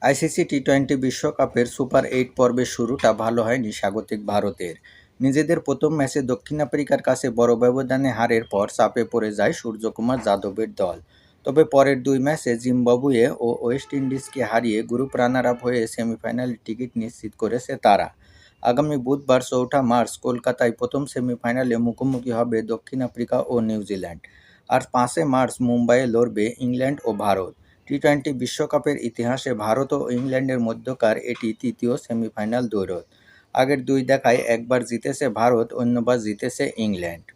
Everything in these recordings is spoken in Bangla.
আইসিসি টি-20 বিশ্বকাপের সুপার 8 পর্বের শুরুটা ভালো হয়নি স্বাগতিক ভারতের। নিজেদের প্রথম ম্যাচে দক্ষিণ আফ্রিকার কাছে বড় ব্যবধানে হারের পর চাপে পড়ে যায় সূর্যকুমার যাদবের দল। তবে পরের দুই ম্যাচে জিম্বাবুয়ে ও ওয়েস্ট ইন্ডিজকে হারিয়ে গ্রুপ রানার আপ হয়ে সেমিফাইনালের টিকিট নিশ্চিত করেছে তারা। আগামী বুধবার 4 মার্চ কলকাতায় প্রথম সেমিফাইনালে মুখোমুখি হবে দক্ষিণ আফ্রিকা ও নিউজিল্যান্ড। আর 5 মার্চ মুম্বাইয়ে লড়বে ইংল্যান্ড ও ভারত। টি-20 বিশ্বকাপের ইতিহাসে ভারত ও ইংল্যান্ডের মধ্যকার এটি তৃতীয় সেমিফাইনাল দ্বৈরথ। আগের দুই দেখায় একবার জিতেছে ভারত, অন্যবার জিতেছে ইংল্যান্ড।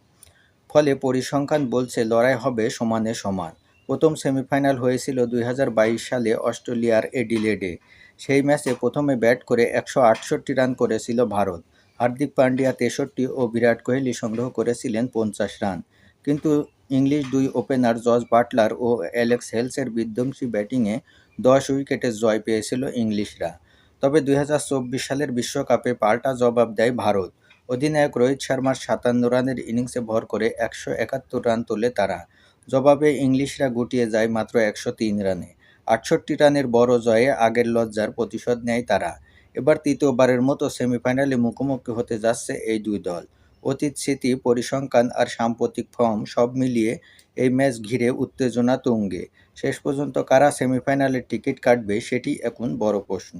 ফলে পরিসংখ্যান বলছে লড়াই হবে সমানে সমান। প্রথম সেমিফাইনাল হয়েছিল 2022 সালে অস্ট্রেলিয়ার এডিলেডে। সেই ম্যাচে প্রথমে ব্যাট করে 168 রান করেছিল ভারত। হার্দিক পান্ডিয়া 63 ও বিরাট কোহলি সংগ্রহ করেছিলেন 50 রান। কিন্তু ইংলিশ দুই ওপেনার জস বাটলার ও অ্যালেক্স হেলসের বিধ্বংসী ব্যাটিংয়ে 10 উইকেটে জয় পেয়েছিল ইংলিশরা। তবে 2024 সালের বিশ্বকাপে পাল্টা জবাব দেয় ভারত। অধিনায়ক রোহিত শর্মার 57 রানের ইনিংসে ভর করে 171 রান তোলে তারা। জবাবে ইংলিশরা গুটিয়ে যায় মাত্র 103 রানে। 68 রানের বড় জয়ে আগের লজ্জার প্রতিশোধ নেয় তারা। এবার তৃতীয়বারের মতো সেমিফাইনালে মুখোমুখি হতে যাচ্ছে এই দুই দল। অতীত স্মৃতি, পরিসংখ্যান আর সাম্প্রতিক ফর্ম সব মিলিয়ে এই ম্যাচ ঘিরে উত্তেজনা তুঙ্গে। শেষ পর্যন্ত কারা সেমিফাইনালের টিকিট কাটবে সেটি এখন বড় প্রশ্ন।